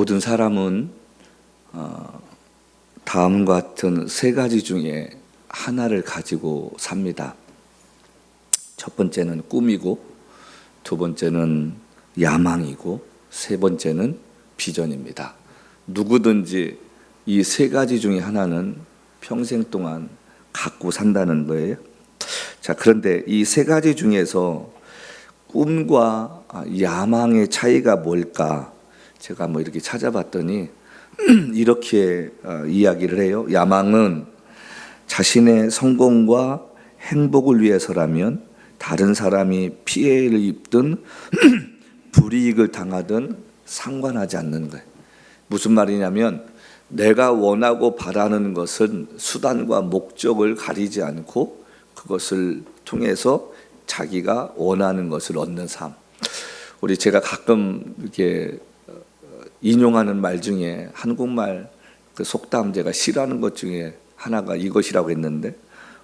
모든 사람은 다음과 같은 세 가지 중에 하나를 가지고 삽니다. 첫 번째는 꿈이고, 두 번째는 야망이고, 세 번째는 비전입니다. 누구든지 이 세 가지 중에 하나는 평생 동안 갖고 산다는 거예요. 자, 그런데 이 세 가지 중에서 꿈과 야망의 차이가 뭘까? 제가 이렇게 찾아봤더니 이렇게 이야기를 해요. 야망은 자신의 성공과 행복을 위해서라면 다른 사람이 피해를 입든 불이익을 당하든 상관하지 않는 거예요. 무슨 말이냐면 내가 원하고 바라는 것은 수단과 목적을 가리지 않고 그것을 통해서 자기가 원하는 것을 얻는 삶. 제가 가끔 이렇게 인용하는 말 중에 한국말 그 속담 제가 싫어하는 것 중에 하나가 이것이라고 했는데,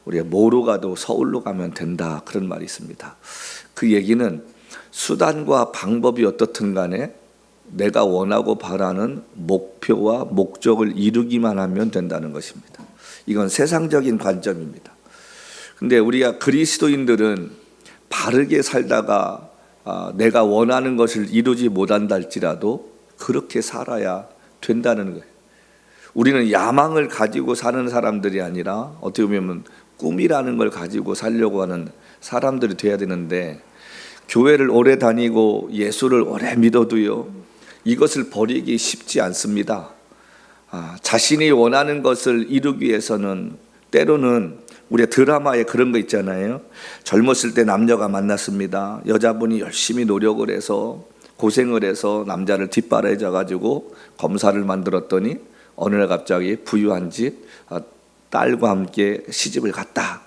우리가 뭐로 가도 서울로 가면 된다, 그런 말이 있습니다. 그 얘기는 수단과 방법이 어떻든 간에 내가 원하고 바라는 목표와 목적을 이루기만 하면 된다는 것입니다. 이건 세상적인 관점입니다. 근데 우리가 그리스도인들은 바르게 살다가 내가 원하는 것을 이루지 못한다 할지라도 그렇게 살아야 된다는 거예요. 우리는 야망을 가지고 사는 사람들이 아니라 어떻게 보면 꿈이라는 걸 가지고 살려고 하는 사람들이 돼야 되는데, 교회를 오래 다니고 예수를 오래 믿어도요, 이것을 버리기 쉽지 않습니다. 자신이 원하는 것을 이루기 위해서는 때로는 우리가 드라마에 그런 거 있잖아요. 젊었을 때 남녀가 만났습니다. 여자분이 열심히 노력을 해서 고생을 해서 남자를 뒷바라져 가지고 검사를 만들었더니 어느 날 갑자기 부유한 집 딸과 함께 시집을 갔다.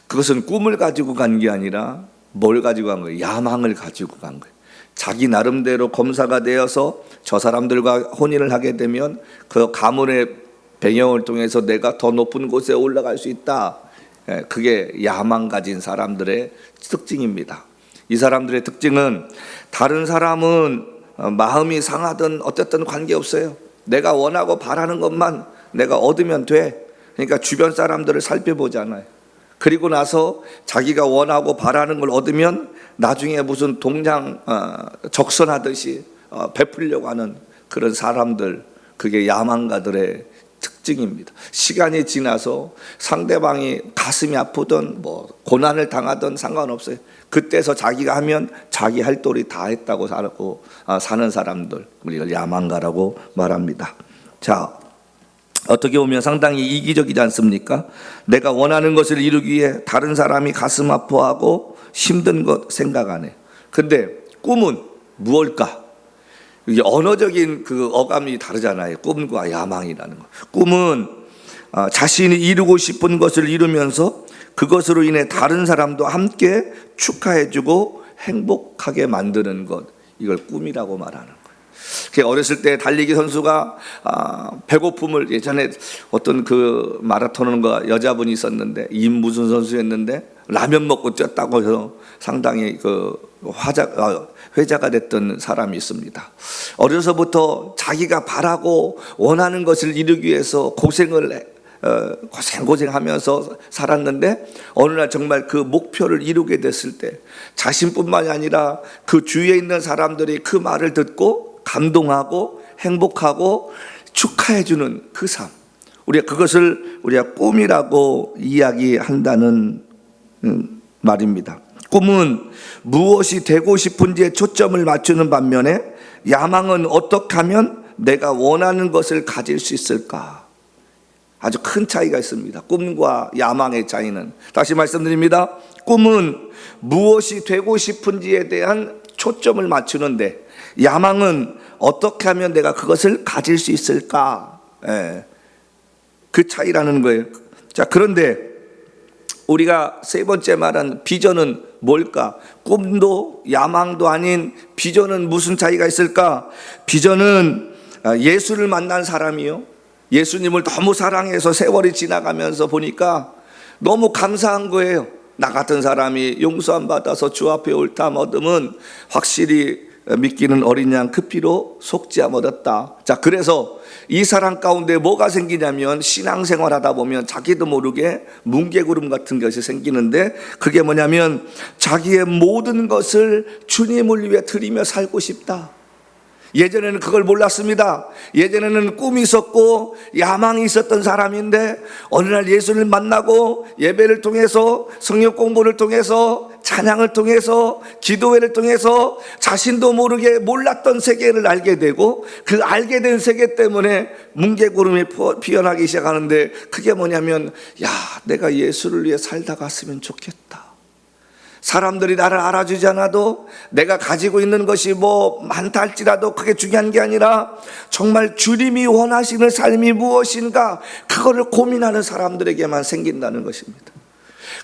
그것은 꿈을 가지고 간 게 아니라 뭘 가지고 간 거예요? 야망을 가지고 간 거예요. 자기 나름대로 검사가 되어서 저 사람들과 혼인을 하게 되면 그 가문의 배경을 통해서 내가 더 높은 곳에 올라갈 수 있다. 그게 야망 가진 사람들의 특징입니다. 이 사람들의 특징은 다른 사람은 마음이 상하든 어쨌든 관계없어요. 내가 원하고 바라는 것만 내가 얻으면 돼. 그러니까 주변 사람들을 살펴보잖아요. 그리고 나서 자기가 원하고 바라는 걸 얻으면 나중에 무슨 동장 적선하듯이 베풀려고 하는 그런 사람들, 그게 야망가들의 특징입니다. 시간이 지나서 상대방이 가슴이 아프든 고난을 당하든 상관없어요. 그때서 자기가 하면 자기 할 도리 다 했다고 사는 사람들, 우리가 야망가라고 말합니다. 자, 어떻게 보면 상당히 이기적이지 않습니까? 내가 원하는 것을 이루기 위해 다른 사람이 가슴 아파하고 힘든 것 생각 안 해. 근데 꿈은 무엇일까? 이게 언어적인 그 어감이 다르잖아요. 꿈과 야망이라는 거. 꿈은 자신이 이루고 싶은 것을 이루면서 그것으로 인해 다른 사람도 함께 축하해주고 행복하게 만드는 것, 이걸 꿈이라고 말하는 거예요. 어렸을 때 달리기 선수가 배고픔을, 예전에 어떤 그 마라톤과 여자분이 있었는데 임무순 선수였는데 라면 먹고 뛰었다고 해서 상당히 회자가 됐던 사람이 있습니다. 어려서부터 자기가 바라고 원하는 것을 이루기 위해서 고생하면서 살았는데 어느 날 정말 그 목표를 이루게 됐을 때 자신뿐만이 아니라 그 주위에 있는 사람들이 그 말을 듣고 감동하고 행복하고 축하해주는 그 삶, 그것을 우리가 꿈이라고 이야기한다는 말입니다. 꿈은 무엇이 되고 싶은지에 초점을 맞추는 반면에 야망은 어떻게 하면 내가 원하는 것을 가질 수 있을까? 아주 큰 차이가 있습니다. 꿈과 야망의 차이는, 다시 말씀드립니다. 꿈은 무엇이 되고 싶은지에 대한 초점을 맞추는데, 야망은 어떻게 하면 내가 그것을 가질 수 있을까? 그 차이라는 거예요. 자, 그런데 우리가 세 번째 말한 비전은 뭘까? 꿈도 야망도 아닌 비전은 무슨 차이가 있을까? 비전은 예수를 만난 사람이요, 예수님을 너무 사랑해서 세월이 지나가면서 보니까 너무 감사한 거예요. 나 같은 사람이 용서 안 받아서 주 앞에 올 탐 얻으면 확실히 믿기는 어린 양 그 피로 속죄함 얻었다. 자, 그래서 이 사람 가운데 뭐가 생기냐면 신앙생활 하다 보면 자기도 모르게 뭉게구름 같은 것이 생기는데, 그게 뭐냐면 자기의 모든 것을 주님을 위해 드리며 살고 싶다. 예전에는 그걸 몰랐습니다. 예전에는 꿈이 있었고 야망이 있었던 사람인데, 어느 날 예수를 만나고 예배를 통해서, 성경 공부를 통해서, 찬양을 통해서, 기도회를 통해서 자신도 모르게 몰랐던 세계를 알게 되고, 그 알게 된 세계 때문에 뭉게구름이 피어나기 시작하는데, 그게 뭐냐면, 야, 내가 예수를 위해 살다 갔으면 좋겠다. 사람들이 나를 알아주지 않아도, 내가 가지고 있는 것이 뭐 많다 할지라도 그게 중요한 게 아니라 정말 주님이 원하시는 삶이 무엇인가, 그거를 고민하는 사람들에게만 생긴다는 것입니다.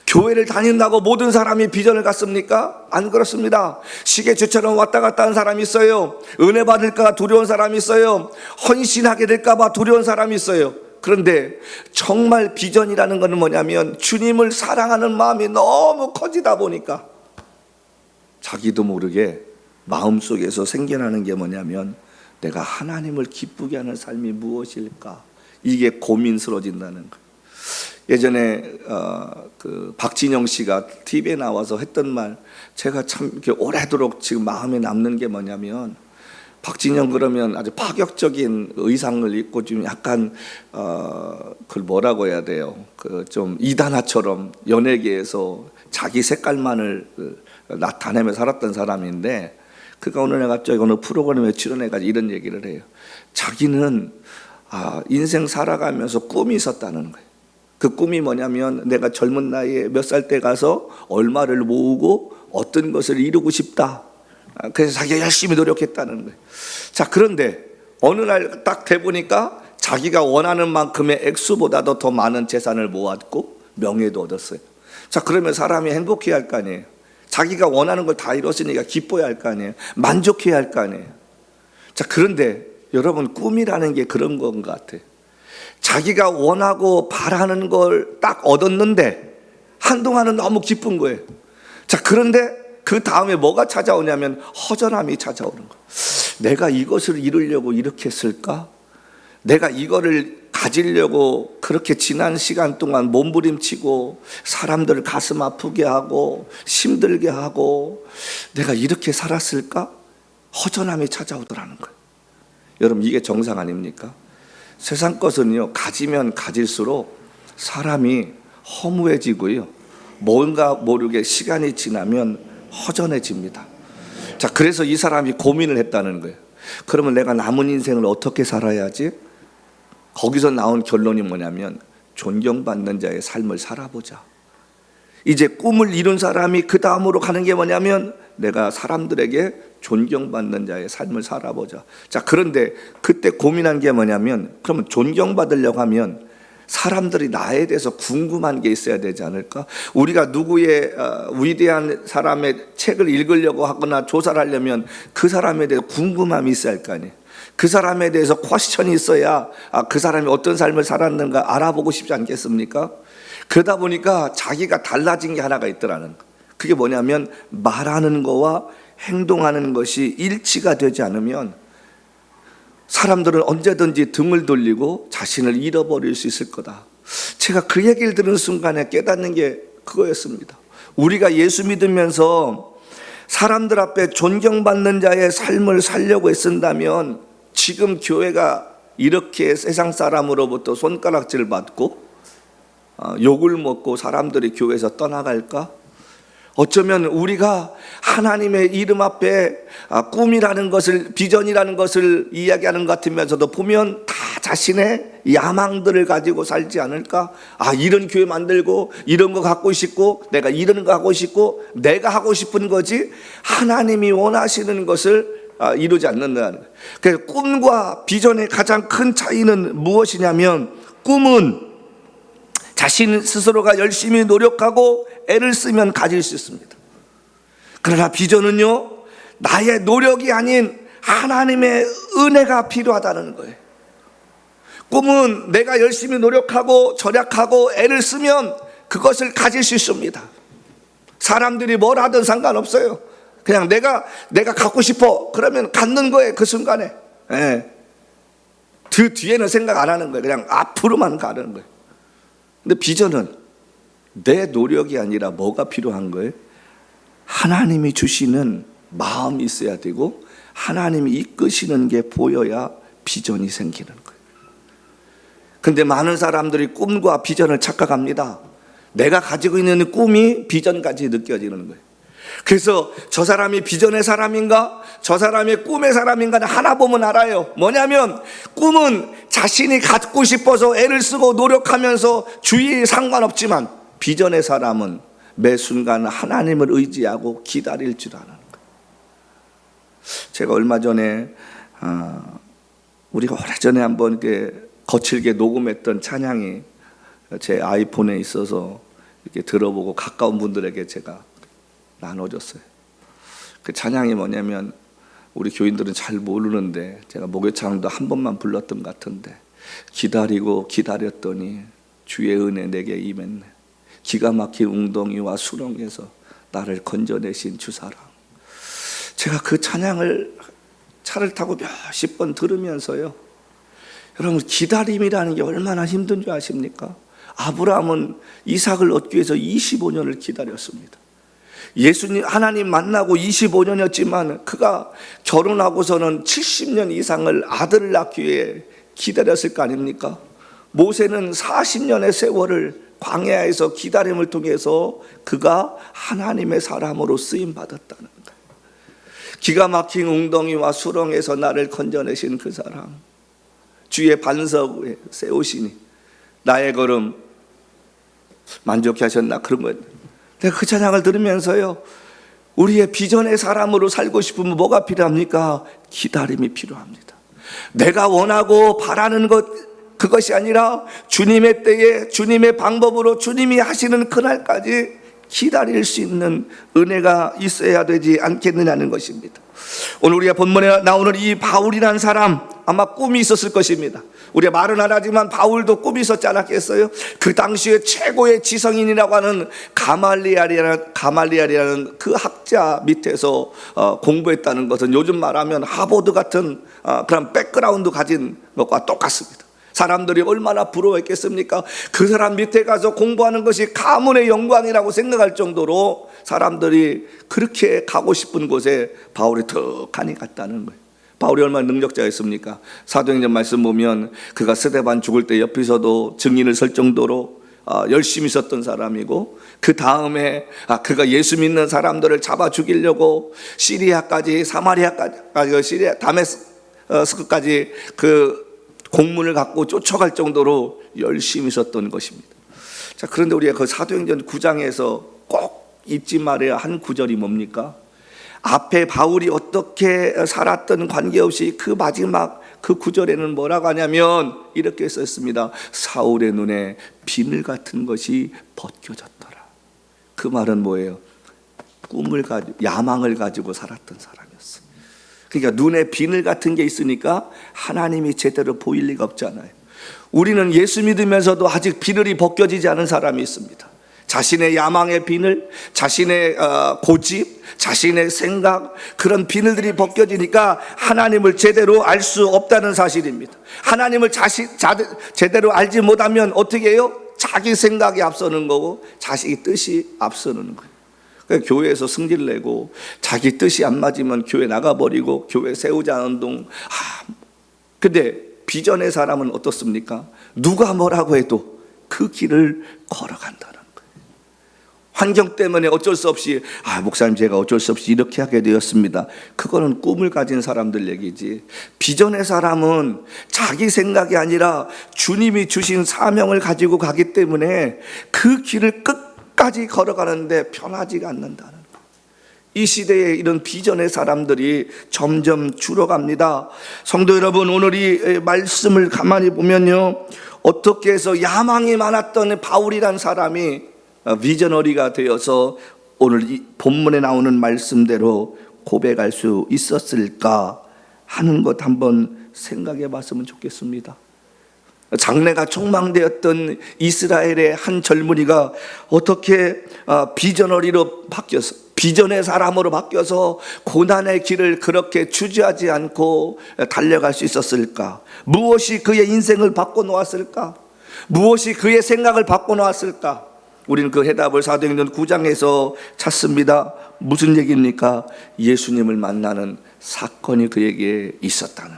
교회를 다닌다고 모든 사람이 비전을 갖습니까? 안 그렇습니다. 시계추처럼 왔다 갔다 하는 사람이 있어요. 은혜 받을까 두려운 사람이 있어요. 헌신하게 될까 봐 두려운 사람이 있어요. 그런데 정말 비전이라는 것은 뭐냐면, 주님을 사랑하는 마음이 너무 커지다 보니까 자기도 모르게 마음속에서 생겨나는 게 뭐냐면, 내가 하나님을 기쁘게 하는 삶이 무엇일까, 이게 고민스러워진다는 거예요. 예전에 그 박진영 씨가 TV에 나와서 했던 말, 제가 참 이렇게 오래도록 지금 마음에 남는 게 뭐냐면, 박진영 그러면 아주 파격적인 의상을 입고 좀 약간 그걸 뭐라고 해야 돼요? 그 좀 이단아처럼 연예계에서 자기 색깔만을 나타내며 살았던 사람인데, 그가 어느 날 갑자기 어느 프로그램에 출연해가지고 이런 얘기를 해요. 자기는 인생 살아가면서 꿈이 있었다는 거예요. 그 꿈이 뭐냐면, 내가 젊은 나이에 몇 살 때 가서 얼마를 모으고 어떤 것을 이루고 싶다. 그래서 자기가 열심히 노력했다는 거예요. 자, 그런데 어느 날 딱 돼보니까 자기가 원하는 만큼의 액수보다도 더 많은 재산을 모았고 명예도 얻었어요. 자, 그러면 사람이 행복해야 할 거 아니에요. 자기가 원하는 걸 다 이뤘으니까 기뻐야 할 거 아니에요. 만족해야 할 거 아니에요. 자, 그런데 여러분, 꿈이라는 게 그런 건 것 같아요. 자기가 원하고 바라는 걸 딱 얻었는데 한동안은 너무 기쁜 거예요. 자, 그런데 그 다음에 뭐가 찾아오냐면 허전함이 찾아오는 거예요. 내가 이것을 이루려고 이렇게 했을까? 내가 이거를 가지려고 그렇게 지난 시간 동안 몸부림치고 사람들을 가슴 아프게 하고 힘들게 하고 내가 이렇게 살았을까? 허전함이 찾아오더라는 거예요. 여러분, 이게 정상 아닙니까? 세상 것은요, 가지면 가질수록 사람이 허무해지고요, 뭔가 모르게 시간이 지나면 허전해집니다. 자, 그래서 이 사람이 고민을 했다는 거예요. 그러면 내가 남은 인생을 어떻게 살아야지? 거기서 나온 결론이 뭐냐면, 존경받는 자의 삶을 살아보자. 이제 꿈을 이룬 사람이 그 다음으로 가는 게 뭐냐면, 내가 사람들에게 존경받는 자의 삶을 살아보자. 자, 그런데 그때 고민한 게 뭐냐면, 그러면 존경받으려고 하면 사람들이 나에 대해서 궁금한 게 있어야 되지 않을까? 우리가 누구의 위대한 사람의 책을 읽으려고 하거나 조사를 하려면 그 사람에 대해서 궁금함이 있어야 할 거 아니에요. 그 사람에 대해서 퀘스천이 있어야 그 사람이 어떤 삶을 살았는가 알아보고 싶지 않겠습니까? 그러다 보니까 자기가 달라진 게 하나가 있더라는 거. 그게 뭐냐면, 말하는 거와 행동하는 것이 일치가 되지 않으면 사람들은 언제든지 등을 돌리고 자신을 잃어버릴 수 있을 거다. 제가 그 얘기를 들은 순간에 깨닫는 게 그거였습니다. 우리가 예수 믿으면서 사람들 앞에 존경받는 자의 삶을 살려고 애쓴다면, 지금 교회가 이렇게 세상 사람으로부터 손가락질 받고 욕을 먹고 사람들이 교회에서 떠나갈까? 어쩌면 우리가 하나님의 이름 앞에 꿈이라는 것을, 비전이라는 것을 이야기하는 것 같으면서도 보면 다 자신의 야망들을 가지고 살지 않을까? 이런 교회 만들고 이런 거 갖고 싶고 내가 이런 거 하고 싶고 내가 하고 싶은 거지 하나님이 원하시는 것을 이루지 않는다는 거예요. 그래서 꿈과 비전의 가장 큰 차이는 무엇이냐면, 꿈은 자신 스스로가 열심히 노력하고 애를 쓰면 가질 수 있습니다. 그러나 비전은요, 나의 노력이 아닌 하나님의 은혜가 필요하다는 거예요. 꿈은 내가 열심히 노력하고 절약하고 애를 쓰면 그것을 가질 수 있습니다. 사람들이 뭘 하든 상관없어요. 그냥 내가 갖고 싶어. 그러면 갖는 거예요, 그 순간에. 예. 그 뒤에는 생각 안 하는 거예요. 그냥 앞으로만 가는 거예요. 근데 비전은 내 노력이 아니라 뭐가 필요한 거예요? 하나님이 주시는 마음이 있어야 되고 하나님이 이끄시는 게 보여야 비전이 생기는 거예요. 근데 많은 사람들이 꿈과 비전을 착각합니다. 내가 가지고 있는 꿈이 비전까지 느껴지는 거예요. 그래서 저 사람이 비전의 사람인가? 저 사람이 꿈의 사람인가는 하나 보면 알아요. 뭐냐면 꿈은 자신이 갖고 싶어서 애를 쓰고 노력하면서 주위에 상관없지만 비전의 사람은 매 순간 하나님을 의지하고 기다릴 줄 아는 거예요. 제가 얼마 전에 우리가 오래전에 한번 이렇게 거칠게 녹음했던 찬양이 제 아이폰에 있어서 이렇게 들어보고 가까운 분들에게 제가 나눠줬어요. 그 찬양이 뭐냐면 우리 교인들은 잘 모르는데 제가 목요창도 한 번만 불렀던 것 같은데, 기다리고 기다렸더니 주의 은혜 내게 임했네. 기가 막힌 웅덩이와 수렁에서 나를 건져내신 주사랑. 제가 그 찬양을 차를 타고 몇십 번 들으면서요, 여러분 기다림이라는 게 얼마나 힘든 줄 아십니까? 아브라함은 이삭을 얻기 위해서 25년을 기다렸습니다. 예수님 하나님 만나고 25년이었지만 그가 결혼하고서는 70년 이상을 아들을 낳기 위해 기다렸을 거 아닙니까? 모세는 40년의 세월을 광야에서 기다림을 통해서 그가 하나님의 사람으로 쓰임 받았다는 거예요. 기가 막힌 웅덩이와 수렁에서 나를 건져내신 그 사람, 주의 반석 위에 세우시니 나의 걸음 만족해 하셨나, 그런 거예요. 내가 그 찬양을 들으면서요, 우리의 비전의 사람으로 살고 싶으면 뭐가 필요합니까? 기다림이 필요합니다. 내가 원하고 바라는 그것이 아니라 주님의 때에 주님의 방법으로 주님이 하시는 그날까지 기다릴 수 있는 은혜가 있어야 되지 않겠느냐는 것입니다. 오늘 우리가 본문에 나오는 이 바울이라는 사람, 아마 꿈이 있었을 것입니다. 우리가 말은 안 하지만 바울도 꿈이 있었지 않았겠어요? 그 당시에 최고의 지성인이라고 하는 가말리엘이라는 그 학자 밑에서 공부했다는 것은 요즘 말하면 하버드 같은 그런 백그라운드 가진 것과 똑같습니다. 사람들이 얼마나 부러워했겠습니까? 그 사람 밑에 가서 공부하는 것이 가문의 영광이라고 생각할 정도로 사람들이 그렇게 가고 싶은 곳에 바울이 턱하니 갔다는 거예요. 바울이 얼마나 능력자였습니까? 사도행전 말씀 보면 그가 스데반 죽을 때 옆에서도 증인을 설 정도로 열심히 있었던 사람이고, 그 다음에 그가 예수 믿는 사람들을 잡아 죽이려고 시리아까지, 사마리아까지, 시리아 다메스크까지 그 공문을 갖고 쫓아갈 정도로 열심히 있었던 것입니다. 자, 그런데 우리가 그 사도행전 9장에서 꼭 잊지 말아야 한 구절이 뭡니까? 앞에 바울이 어떻게 살았던 관계없이 그 마지막 그 구절에는 뭐라고 하냐면 이렇게 썼습니다. 사울의 눈에 비늘 같은 것이 벗겨졌더라. 그 말은 뭐예요? 꿈을 가지고, 야망을 가지고 살았던 사람이었어요. 그러니까 눈에 비늘 같은 게 있으니까 하나님이 제대로 보일 리가 없잖아요. 우리는 예수 믿으면서도 아직 비늘이 벗겨지지 않은 사람이 있습니다. 자신의 야망의 비늘, 자신의 고집, 자신의 생각, 그런 비늘들이 벗겨지니까 하나님을 제대로 알 수 없다는 사실입니다. 하나님을 제대로 알지 못하면 어떻게 해요? 자기 생각이 앞서는 거고 자기 뜻이 앞서는 거예요. 교회에서 승질 내고 자기 뜻이 안 맞으면 교회 나가버리고 교회 세우자 운동. 근데 비전의 사람은 어떻습니까? 누가 뭐라고 해도 그 길을 걸어간다는 거예요. 환경 때문에 어쩔 수 없이 목사님 제가 어쩔 수 없이 이렇게 하게 되었습니다. 그거는 꿈을 가진 사람들 얘기지. 비전의 사람은 자기 생각이 아니라 주님이 주신 사명을 가지고 가기 때문에 그 길을 끝까지 걸어가는데 편하지가 않는다는 거예요. 이 시대에 이런 비전의 사람들이 점점 줄어갑니다. 성도 여러분, 오늘 이 말씀을 가만히 보면요, 어떻게 해서 야망이 많았던 바울이란 사람이 비저너리가 되어서 오늘 이 본문에 나오는 말씀대로 고백할 수 있었을까 하는 것 한번 생각해 봤으면 좋겠습니다. 장래가 촉망되었던 이스라엘의 한 젊은이가 어떻게 비저너리로 바뀌어서 비전의 사람으로 바뀌어서 고난의 길을 그렇게 주저하지 않고 달려갈 수 있었을까? 무엇이 그의 인생을 바꿔놓았을까? 무엇이 그의 생각을 바꿔놓았을까? 우리는 그 해답을 사도행전 9장에서 찾습니다. 무슨 얘기입니까? 예수님을 만나는 사건이 그에게 있었다는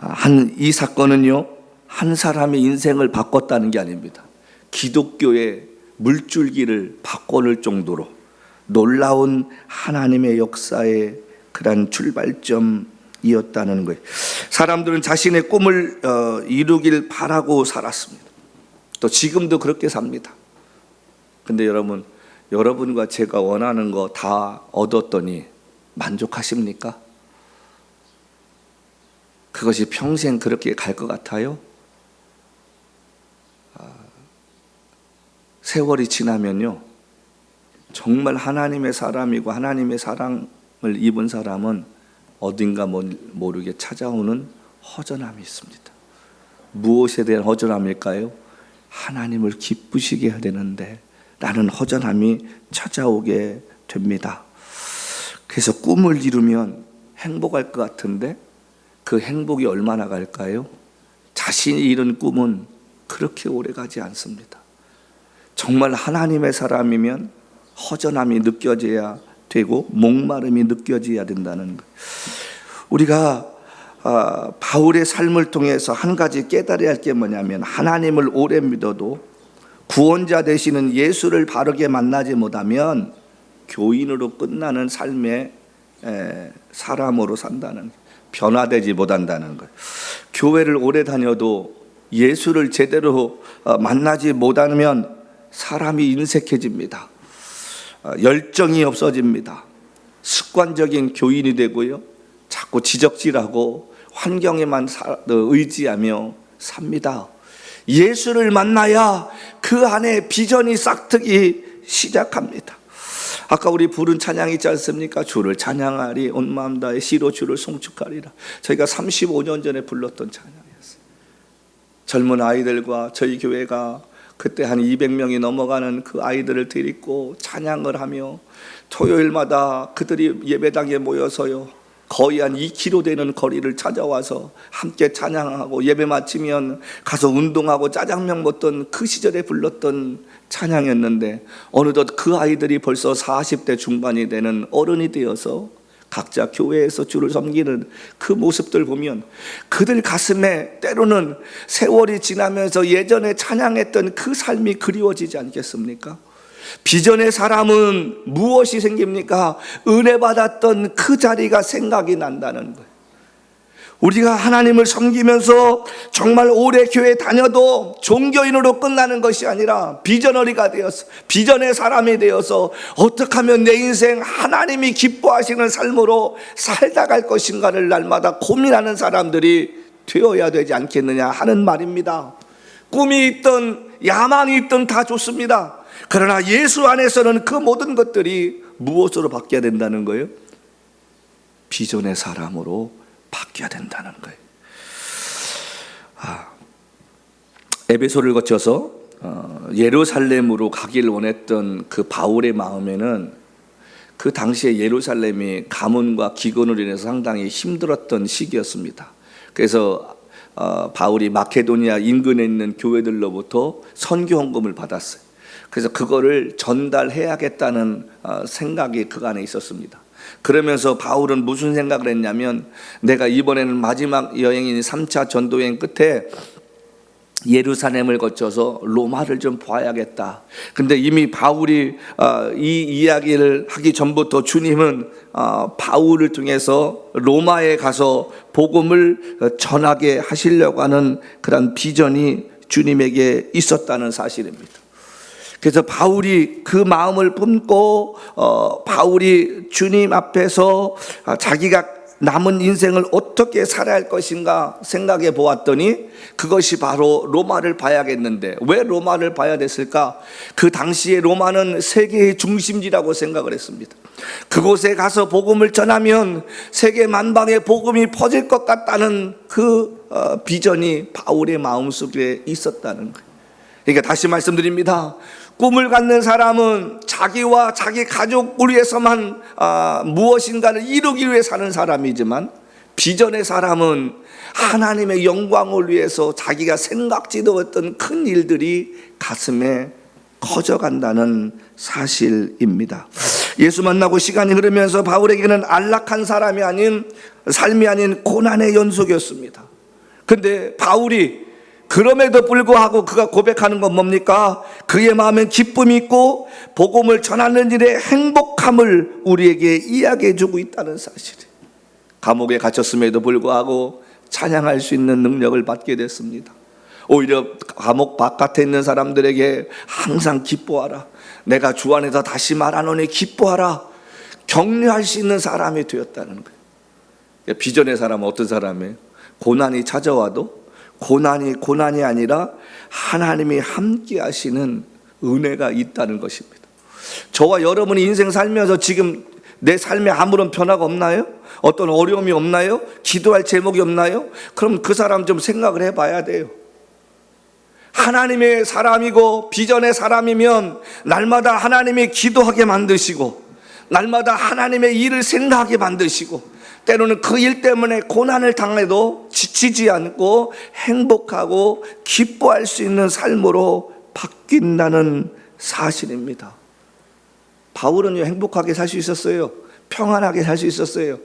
거예요. 이 사건은요, 한 사람의 인생을 바꿨다는 게 아닙니다. 기독교의 물줄기를 바꿔놓을 정도로 놀라운 하나님의 역사의 그런 출발점이었다는 거예요. 사람들은 자신의 꿈을 이루길 바라고 살았습니다. 또 지금도 그렇게 삽니다. 근데 여러분과 제가 원하는 거 다 얻었더니 만족하십니까? 그것이 평생 그렇게 갈 것 같아요? 세월이 지나면요, 정말 하나님의 사람이고 하나님의 사랑을 입은 사람은 어딘가 모르게 찾아오는 허전함이 있습니다. 무엇에 대한 허전함일까요? 하나님을 기쁘시게 해야 되는데 라는 허전함이 찾아오게 됩니다. 그래서 꿈을 이루면 행복할 것 같은데 그 행복이 얼마나 갈까요? 자신이 이룬 꿈은 그렇게 오래 가지 않습니다. 정말 하나님의 사람이면 허전함이 느껴져야 되고 목마름이 느껴져야 된다는 것. 우리가 바울의 삶을 통해서 한 가지 깨달아야 할 게 뭐냐면, 하나님을 오래 믿어도 구원자 되시는 예수를 바르게 만나지 못하면 교인으로 끝나는 삶의 사람으로 산다는, 변화되지 못한다는 것. 교회를 오래 다녀도 예수를 제대로 만나지 못하면 사람이 인색해집니다. 열정이 없어집니다. 습관적인 교인이 되고요, 자꾸 지적질하고 환경에만 의지하며 삽니다. 예수를 만나야 그 안에 비전이 싹트기 시작합니다. 아까 우리 부른 찬양이 있지 않습니까? 주를 찬양하리 온 마음 다해 시로 주를 송축하리라. 저희가 35년 전에 불렀던 찬양이었어요. 젊은 아이들과 저희 교회가 그때 한 200명이 넘어가는 그 아이들을 데리고 찬양을 하며 토요일마다 그들이 예배당에 모여서요, 거의 한 2km 되는 거리를 찾아와서 함께 찬양하고 예배 마치면 가서 운동하고 짜장면 먹던 그 시절에 불렀던 찬양이었는데, 어느덧 그 아이들이 벌써 40대 중반이 되는 어른이 되어서 각자 교회에서 주를 섬기는 그 모습들 보면 그들 가슴에 때로는 세월이 지나면서 예전에 찬양했던 그 삶이 그리워지지 않겠습니까? 비전의 사람은 무엇이 생깁니까? 은혜 받았던 그 자리가 생각이 난다는 거예요. 우리가 하나님을 섬기면서 정말 오래 교회 다녀도 종교인으로 끝나는 것이 아니라 비전어리가 되어서, 비전의 사람이 되어서 어떻게 하면 내 인생 하나님이 기뻐하시는 삶으로 살다 갈 것인가를 날마다 고민하는 사람들이 되어야 되지 않겠느냐 하는 말입니다. 꿈이 있든 야망이 있든 다 좋습니다. 그러나 예수 안에서는 그 모든 것들이 무엇으로 바뀌어야 된다는 거예요? 비전의 사람으로 바뀌어야 된다는 거예요. 에베소를 거쳐서 예루살렘으로 가길 원했던 그 바울의 마음에는 그 당시에 예루살렘이 가문과 기근으로 인해서 상당히 힘들었던 시기였습니다. 그래서 바울이 마케도니아 인근에 있는 교회들로부터 선교 헌금을 받았어요. 그래서 그거를 전달해야겠다는 생각이 그 안에 있었습니다. 그러면서 바울은 무슨 생각을 했냐면, 내가 이번에는 마지막 여행인 3차 전도여행 끝에 예루살렘을 거쳐서 로마를 좀 봐야겠다. 근데 이미 바울이 이 이야기를 하기 전부터 주님은 바울을 통해서 로마에 가서 복음을 전하게 하시려고 하는 그런 비전이 주님에게 있었다는 사실입니다. 그래서 바울이 그 마음을 품고 바울이 주님 앞에서 자기가 남은 인생을 어떻게 살아야 할 것인가 생각해 보았더니 그것이 바로 로마를 봐야겠는데, 왜 로마를 봐야 됐을까? 그 당시에 로마는 세계의 중심지라고 생각을 했습니다. 그곳에 가서 복음을 전하면 세계 만방에 복음이 퍼질 것 같다는 그 비전이 바울의 마음속에 있었다는 거예요. 그러니까 다시 말씀드립니다. 꿈을 갖는 사람은 자기와 자기 가족을 위해서만 무엇인가를 이루기 위해 사는 사람이지만, 비전의 사람은 하나님의 영광을 위해서 자기가 생각지도 못했던 큰 일들이 가슴에 커져간다는 사실입니다. 예수 만나고 시간이 흐르면서 바울에게는 안락한 삶이 아닌 고난의 연속이었습니다. 근데 바울이 그럼에도 불구하고 그가 고백하는 건 뭡니까? 그의 마음엔 기쁨이 있고 복음을 전하는 일에 행복함을 우리에게 이야기해 주고 있다는 사실이에요. 감옥에 갇혔음에도 불구하고 찬양할 수 있는 능력을 받게 됐습니다. 오히려 감옥 바깥에 있는 사람들에게 항상 기뻐하라, 내가 주 안에서 다시 말하노니 기뻐하라, 격려할 수 있는 사람이 되었다는 거예요. 비전의 사람은 어떤 사람이에요? 고난이 찾아와도 고난이 아니라 하나님이 함께 하시는 은혜가 있다는 것입니다. 저와 여러분이 인생 살면서 지금 내 삶에 아무런 변화가 없나요? 어떤 어려움이 없나요? 기도할 제목이 없나요? 그럼 그 사람 좀 생각을 해봐야 돼요. 하나님의 사람이고 비전의 사람이면 날마다 하나님이 기도하게 만드시고, 날마다 하나님의 일을 생각하게 만드시고, 때로는 그 일 때문에 고난을 당해도 지치지 않고 행복하고 기뻐할 수 있는 삶으로 바뀐다는 사실입니다. 바울은 행복하게 살 수 있었어요. 평안하게 살 수 있었어요.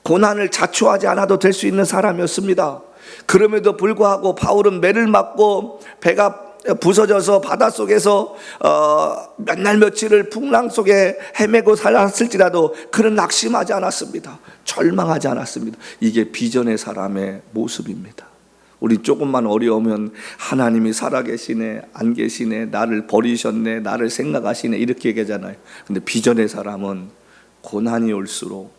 고난을 자초하지 않아도 될 수 있는 사람이었습니다. 그럼에도 불구하고 바울은 매를 맞고 배가 부서져서 바닷속에서 몇 날 며칠을 풍랑 속에 헤매고 살았을지라도 그는 낙심하지 않았습니다. 절망하지 않았습니다. 이게 비전의 사람의 모습입니다. 우리 조금만 어려우면 하나님이 살아계시네, 안 계시네, 나를 버리셨네, 나를 생각하시네, 이렇게 얘기하잖아요. 근데 비전의 사람은 고난이 올수록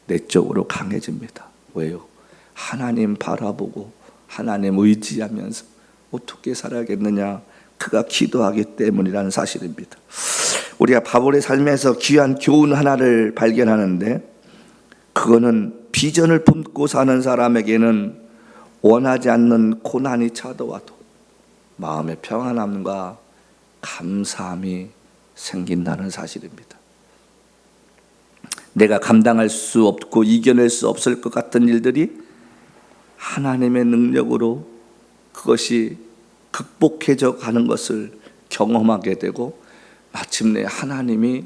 내적으로 강해집니다. 왜요? 하나님 바라보고 하나님 의지하면서 어떻게 살아야겠느냐, 그가 기도하기 때문이라는 사실입니다. 우리가 바울의 삶에서 귀한 교훈 하나를 발견하는데, 그거는 비전을 품고 사는 사람에게는 원하지 않는 고난이 찾아와도 마음의 평안함과 감사함이 생긴다는 사실입니다. 내가 감당할 수 없고 이겨낼 수 없을 것 같은 일들이 하나님의 능력으로 그것이 극복해져 가는 것을 경험하게 되고, 마침내 하나님이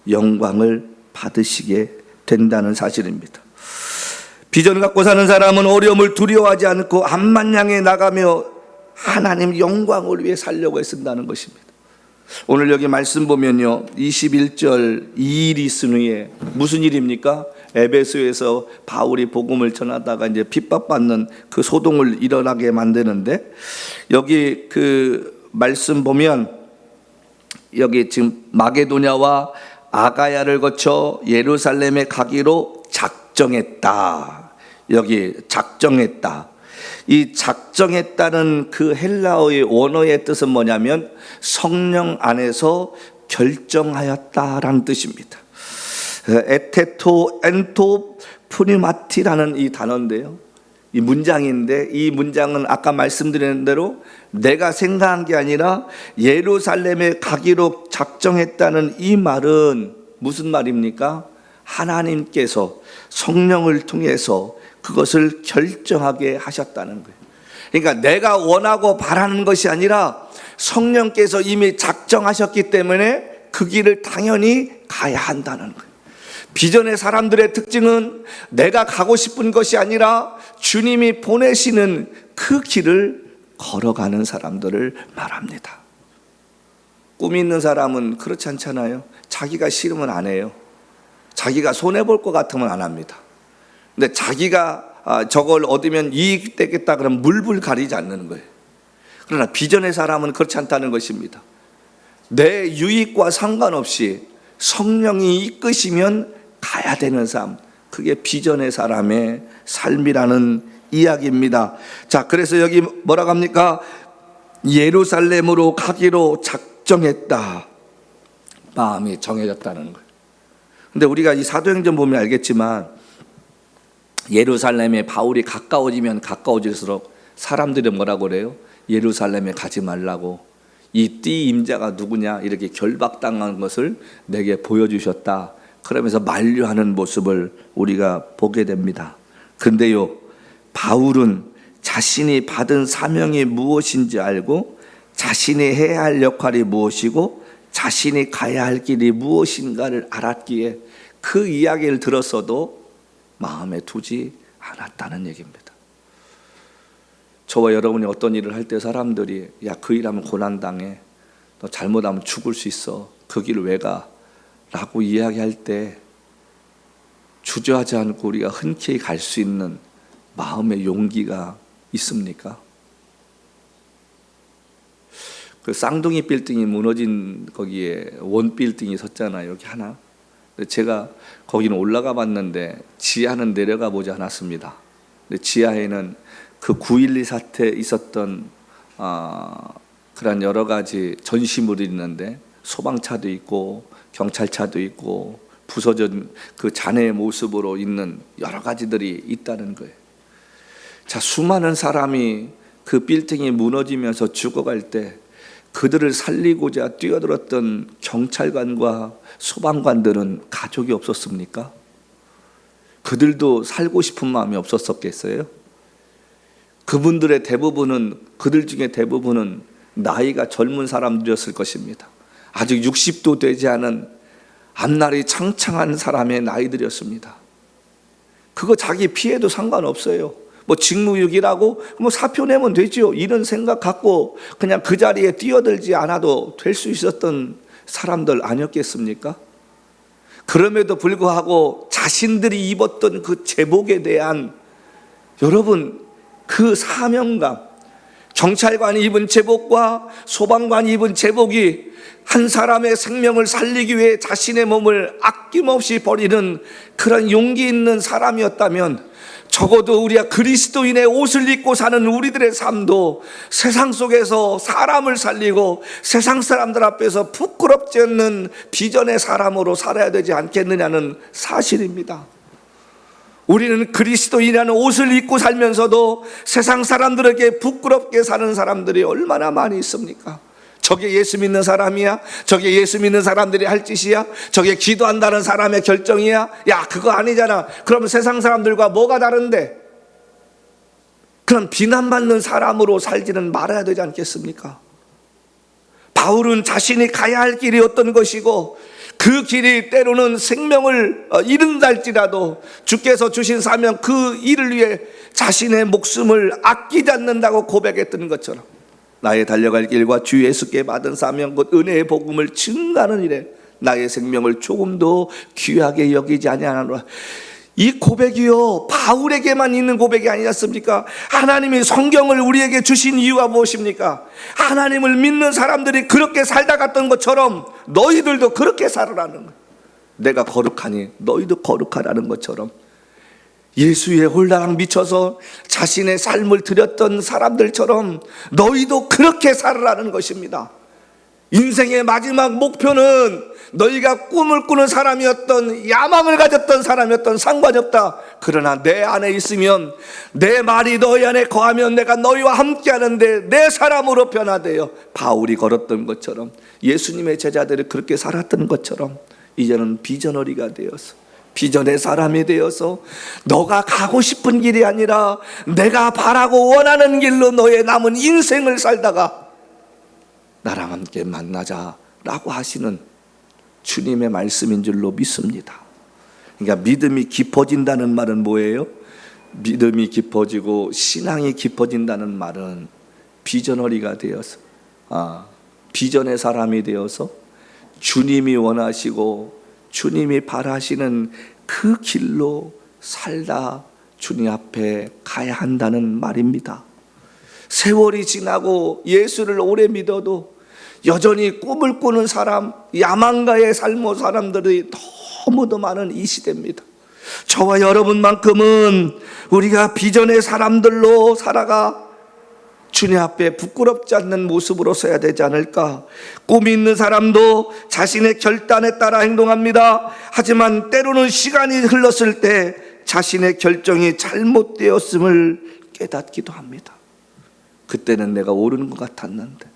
영광을 받으시게 된다는 사실입니다. 비전을 갖고 사는 사람은 어려움을 두려워하지 않고 앞만 향해 나가며 하나님 영광을 위해 살려고 애쓴다는 것입니다. 오늘 여기 말씀 보면요, 21절, 이 일이 있은 후에, 무슨 일입니까? 에베소에서 바울이 복음을 전하다가 이제 핍박받는 그 소동을 일어나게 만드는데, 여기 그 말씀 보면 여기 지금 마게도냐와 아가야를 거쳐 예루살렘에 가기로 작정했다. 여기 작정했다. 이 작정했다는 그 헬라어의 원어의 뜻은 뭐냐면 성령 안에서 결정하였다라는 뜻입니다. 에테토 엔토 푸니마티라는 이 단어인데요, 이 문장인데, 이 문장은 아까 말씀드린 대로 내가 생각한 게 아니라 예루살렘에 가기로 작정했다는 이 말은 무슨 말입니까? 하나님께서 성령을 통해서 그것을 결정하게 하셨다는 거예요. 그러니까 내가 원하고 바라는 것이 아니라 성령께서 이미 작정하셨기 때문에 그 길을 당연히 가야 한다는 거예요. 비전의 사람들의 특징은 내가 가고 싶은 것이 아니라 주님이 보내시는 그 길을 걸어가는 사람들을 말합니다. 꿈이 있는 사람은 그렇지 않잖아요. 자기가 싫으면 안 해요. 자기가 손해볼 것 같으면 안 합니다. 근데 자기가 저걸 얻으면 이익 되겠다 그러면 물불 가리지 않는 거예요. 그러나 비전의 사람은 그렇지 않다는 것입니다. 내 유익과 상관없이 성령이 이끄시면 가야 되는 삶, 그게 비전의 사람의 삶이라는 이야기입니다. 자, 그래서 여기 뭐라고 합니까? 예루살렘으로 가기로 작정했다. 마음이 정해졌다는 거예요. 근데 우리가 이 사도행전 보면 알겠지만 예루살렘에 바울이 가까워지면 가까워질수록 사람들이 뭐라고 그래요? 예루살렘에 가지 말라고, 이 띠 임자가 누구냐 이렇게 결박당한 것을 내게 보여주셨다. 그러면서 만류하는 모습을 우리가 보게 됩니다. 그런데요, 바울은 자신이 받은 사명이 무엇인지 알고 자신이 해야 할 역할이 무엇이고 자신이 가야 할 길이 무엇인가를 알았기에 그 이야기를 들었어도 마음에 두지 않았다는 얘기입니다. 저와 여러분이 어떤 일을 할 때 사람들이 야, 그 일하면 고난당해, 너 잘못하면 죽을 수 있어, 그 길을 왜 가? 라고 이야기할 때 주저하지 않고 우리가 흔쾌히 갈 수 있는 마음의 용기가 있습니까? 그 쌍둥이 빌딩이 무너진 거기에 원 빌딩이 섰잖아요. 여기 하나. 제가 거기는 올라가 봤는데 지하는 내려가 보지 않았습니다. 근데 지하에는 그 9.12 사태 있었던 그런 여러 가지 전시물이 있는데 소방차도 있고 경찰차도 있고 부서진 그 잔해의 모습으로 있는 여러 가지들이 있다는 거예요. 자, 수많은 사람이 그 빌딩이 무너지면서 죽어갈 때 그들을 살리고자 뛰어들었던 경찰관과 소방관들은 가족이 없었습니까? 그들도 살고 싶은 마음이 없었겠어요? 그분들의 대부분은, 그들 중에 대부분은 나이가 젊은 사람들이었을 것입니다. 아직 60도 되지 않은 앞날이 창창한 사람의 나이들이었습니다. 그거 자기 피해도 상관없어요. 뭐 직무유기라고 뭐 사표 내면 되죠. 이런 생각 갖고 그냥 그 자리에 뛰어들지 않아도 될 수 있었던 사람들 아니었겠습니까? 그럼에도 불구하고 자신들이 입었던 그 제복에 대한, 여러분, 그 사명감, 경찰관이 입은 제복과 소방관이 입은 제복이 한 사람의 생명을 살리기 위해 자신의 몸을 아낌없이 버리는 그런 용기 있는 사람이었다면 적어도 우리가 그리스도인의 옷을 입고 사는 우리들의 삶도 세상 속에서 사람을 살리고 세상 사람들 앞에서 부끄럽지 않는 비전의 사람으로 살아야 되지 않겠느냐는 사실입니다. 우리는 그리스도인이라는 옷을 입고 살면서도 세상 사람들에게 부끄럽게 사는 사람들이 얼마나 많이 있습니까? 저게 예수 믿는 사람이야? 저게 예수 믿는 사람들이 할 짓이야? 저게 기도한다는 사람의 결정이야? 야, 그거 아니잖아. 그럼 세상 사람들과 뭐가 다른데? 그럼 비난받는 사람으로 살지는 말아야 되지 않겠습니까? 바울은 자신이 가야 할 길이 어떤 것이고 그 길이 때로는 생명을 잃은다 할지라도 주께서 주신 사명 그 일을 위해 자신의 목숨을 아끼지 않는다고 고백했던 것처럼 나의 달려갈 길과 주 예수께 받은 사명 곧 은혜의 복음을 증가하는 일에 나의 생명을 조금도 귀하게 여기지 아니하노라. 이 고백이요, 바울에게만 있는 고백이 아니었습니까? 하나님이 성경을 우리에게 주신 이유가 무엇입니까? 하나님을 믿는 사람들이 그렇게 살다 갔던 것처럼 너희들도 그렇게 살으라는 거예요. 내가 거룩하니 너희도 거룩하라는 것처럼 예수의 홀라당 미쳐서 자신의 삶을 드렸던 사람들처럼 너희도 그렇게 살으라는 것입니다. 인생의 마지막 목표는 너희가 꿈을 꾸는 사람이었던, 야망을 가졌던 사람이었던 상관이 없다. 그러나 내 안에 있으면, 내 말이 너희 안에 거하면 내가 너희와 함께 하는데 내 사람으로 변화되어 바울이 걸었던 것처럼, 예수님의 제자들이 그렇게 살았던 것처럼 이제는 비전어리가 되어서, 비전의 사람이 되어서 너가 가고 싶은 길이 아니라 내가 바라고 원하는 길로 너의 남은 인생을 살다가 나랑 함께 만나자라고 하시는 주님의 말씀인 줄로 믿습니다. 그러니까 믿음이 깊어진다는 말은 뭐예요? 믿음이 깊어지고 신앙이 깊어진다는 말은 비전어리가 되어서, 비전의 사람이 되어서 주님이 원하시고 주님이 바라시는 그 길로 살다 주님 앞에 가야 한다는 말입니다. 세월이 지나고 예수를 오래 믿어도 여전히 꿈을 꾸는 사람, 야망가의 삶의 사람들이 너무도 많은 이 시대입니다. 저와 여러분만큼은 우리가 비전의 사람들로 살아가 주님 앞에 부끄럽지 않는 모습으로 서야 되지 않을까. 꿈이 있는 사람도 자신의 결단에 따라 행동합니다. 하지만 때로는 시간이 흘렀을 때 자신의 결정이 잘못되었음을 깨닫기도 합니다. 그때는 내가 옳은 것 같았는데,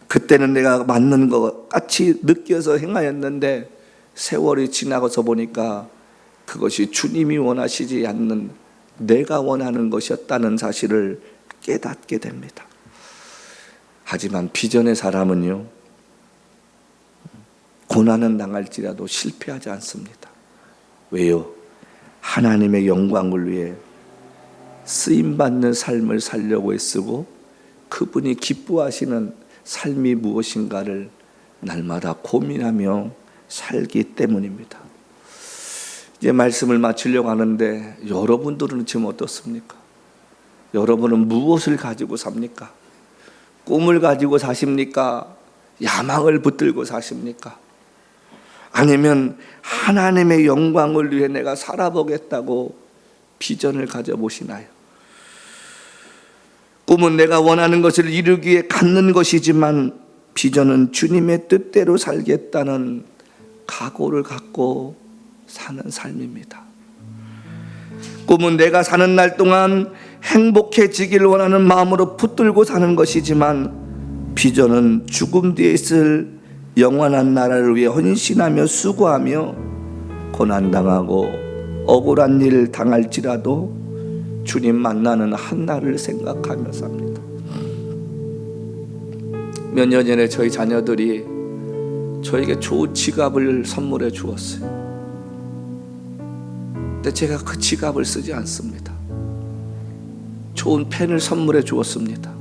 그때는 내가 맞는 것 같이 느껴서 행하였는데 세월이 지나가서 보니까 그것이 주님이 원하시지 않는 내가 원하는 것이었다는 사실을 깨닫게 됩니다. 하지만 비전의 사람은요, 고난은 당할지라도 실패하지 않습니다. 왜요? 하나님의 영광을 위해 쓰임받는 삶을 살려고 애쓰고 그분이 기뻐하시는 삶이 무엇인가를 날마다 고민하며 살기 때문입니다. 이제 말씀을 마치려고 하는데 여러분들은 지금 어떻습니까? 여러분은 무엇을 가지고 삽니까? 꿈을 가지고 사십니까? 야망을 붙들고 사십니까? 아니면 하나님의 영광을 위해 내가 살아보겠다고 비전을 가져보시나요? 꿈은 내가 원하는 것을 이루기 위해 갖는 것이지만 비전은 주님의 뜻대로 살겠다는 각오를 갖고 사는 삶입니다. 꿈은 내가 사는 날 동안 행복해지길 원하는 마음으로 붙들고 사는 것이지만 비전은 죽음 뒤에 있을 영원한 나라를 위해 헌신하며 수고하며 고난당하고 억울한 일 당할지라도 주님 만나는 한날을 생각하며 삽니다. 몇 년 전에 저희 자녀들이 저에게 좋은 지갑을 선물해 주었어요. 근데 제가 그 지갑을 쓰지 않습니다. 좋은 펜을 선물해 주었습니다.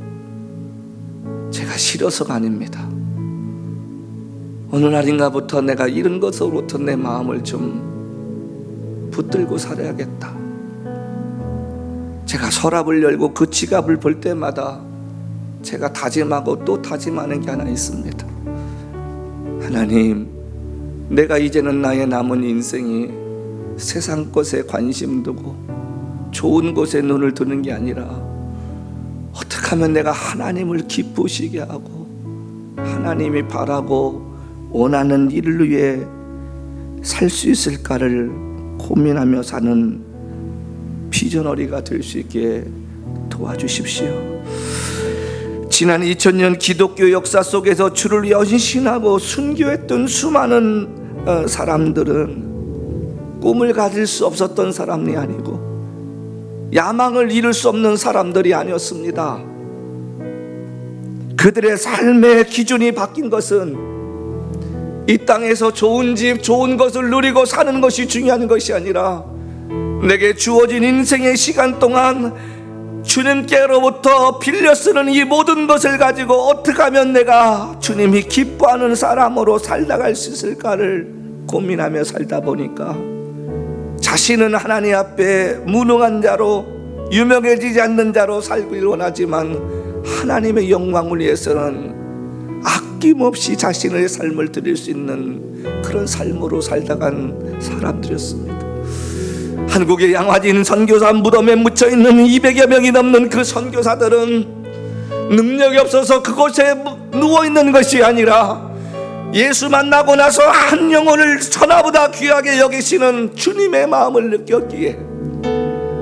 제가 싫어서가 아닙니다. 어느 날인가부터 내가 이런 것으로부터 내 마음을 좀 붙들고 살아야겠다. 제가 서랍을 열고 그 지갑을 볼 때마다 제가 다짐하고 또 다짐하는 게 하나 있습니다. 하나님, 내가 이제는 나의 남은 인생이 세상 것에 관심 두고 좋은 곳에 눈을 두는 게 아니라 어떻게 하면 내가 하나님을 기쁘시게 하고 하나님이 바라고 원하는 일을 위해 살 수 있을까를 고민하며 사는 비전어리가 될 수 있게 도와주십시오. 지난 2000년 기독교 역사 속에서 주를 위해 헌신하고 순교했던 수많은 사람들은 꿈을 가질 수 없었던 사람이 아니고 야망을 이룰 수 없는 사람들이 아니었습니다. 그들의 삶의 기준이 바뀐 것은 이 땅에서 좋은 집, 좋은 것을 누리고 사는 것이 중요한 것이 아니라 내게 주어진 인생의 시간 동안 주님께로부터 빌려 쓰는 이 모든 것을 가지고 어떻게 하면 내가 주님이 기뻐하는 사람으로 살아갈 수 있을까를 고민하며 살다 보니까 자신은 하나님 앞에 무능한 자로 유명해지지 않는 자로 살길 원하지만 하나님의 영광을 위해서는 아낌없이 자신의 삶을 드릴 수 있는 그런 삶으로 살다간 사람들이었습니다. 한국의 양화진 선교사 무덤에 묻혀있는 200여 명이 넘는 그 선교사들은 능력이 없어서 그곳에 누워있는 것이 아니라 예수 만나고 나서 한 영혼을 천하보다 귀하게 여기시는 주님의 마음을 느꼈기에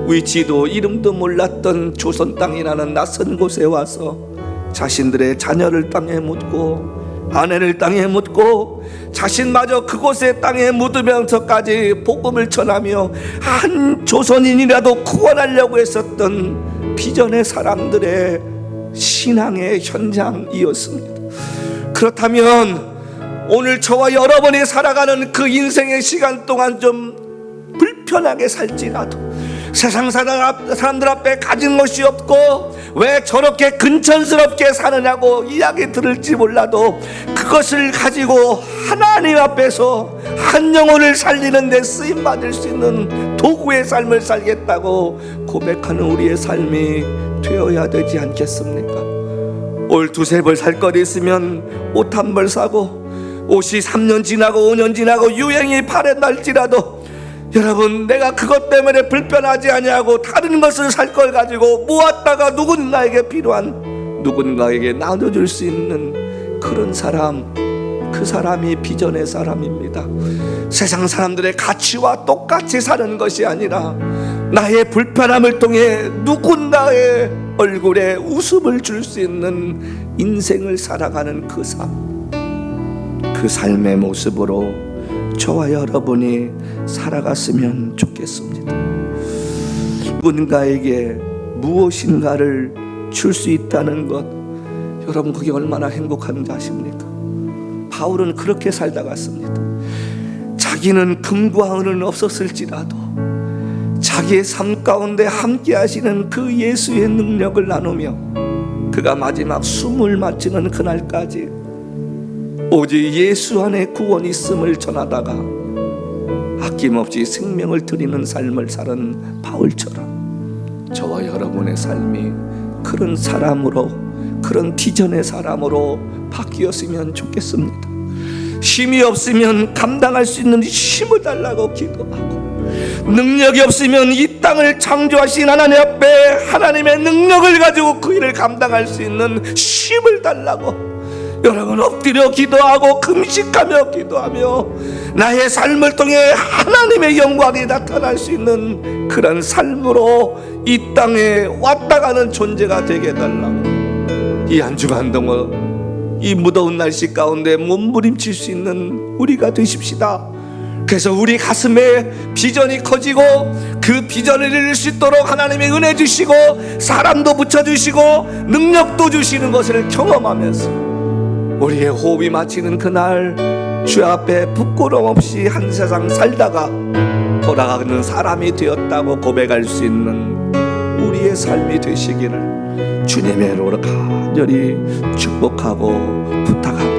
위치도 이름도 몰랐던 조선 땅이라는 낯선 곳에 와서 자신들의 자녀를 땅에 묻고 아내를 땅에 묻고 자신마저 그곳의 땅에 묻으면서까지 복음을 전하며 한 조선인이라도 구원하려고 했었던 비전의 사람들의 신앙의 현장이었습니다. 그렇다면 오늘 저와 여러분이 살아가는 그 인생의 시간 동안 좀 불편하게 살지라도 세상 사람들 앞에 가진 것이 없고 왜 저렇게 근천스럽게 사느냐고 이야기 들을지 몰라도 그것을 가지고 하나님 앞에서 한 영혼을 살리는 데 쓰임받을 수 있는 도구의 삶을 살겠다고 고백하는 우리의 삶이 되어야 되지 않겠습니까? 올 두세 벌 살 거리 있으면 옷 한 벌 사고 옷이 3년 지나고 5년 지나고 유행이 팔에 날지라도 여러분, 내가 그것 때문에 불편하지 아니하고 다른 것을 살 걸 가지고 모았다가 누군가에게 필요한 누군가에게 나눠줄 수 있는 그런 사람, 그 사람이 비전의 사람입니다. 세상 사람들의 가치와 똑같이 사는 것이 아니라 나의 불편함을 통해 누군가의 얼굴에 웃음을 줄 수 있는 인생을 살아가는 그 삶, 그 삶의 모습으로 저와 여러분이 살아갔으면 좋겠습니다. 누군가에게 무엇인가를 줄 수 있다는 것, 여러분 그게 얼마나 행복한지 아십니까? 바울은 그렇게 살다 갔습니다. 자기는 금과 은은 없었을지라도 자기의 삶 가운데 함께 하시는 그 예수의 능력을 나누며 그가 마지막 숨을 마치는 그날까지 오직 예수 안에 구원이 있음을 전하다가 아낌없이 생명을 드리는 삶을 사는 바울처럼 저와 여러분의 삶이 그런 사람으로, 그런 비전의 사람으로 바뀌었으면 좋겠습니다. 힘이 없으면 감당할 수 있는 힘을 달라고 기도하고, 능력이 없으면 이 땅을 창조하신 하나님 앞에 하나님의 능력을 가지고 그 일을 감당할 수 있는 힘을 달라고 여러분 엎드려 기도하고 금식하며 기도하며 나의 삶을 통해 하나님의 영광이 나타날 수 있는 그런 삶으로 이 땅에 왔다 가는 존재가 되게 해달라고, 이 한 주간 동안 이 무더운 날씨 가운데 몸부림칠 수 있는 우리가 되십시다. 그래서 우리 가슴에 비전이 커지고 그 비전을 이룰 수 있도록 하나님의 은혜 주시고 사람도 붙여주시고 능력도 주시는 것을 경험하면서 우리의 호흡이 마치는 그날 주 앞에 부끄러움 없이 한 세상 살다가 돌아가는 사람이 되었다고 고백할 수 있는 우리의 삶이 되시기를 주님의 이름으로 간절히 축복하고 부탁합니다.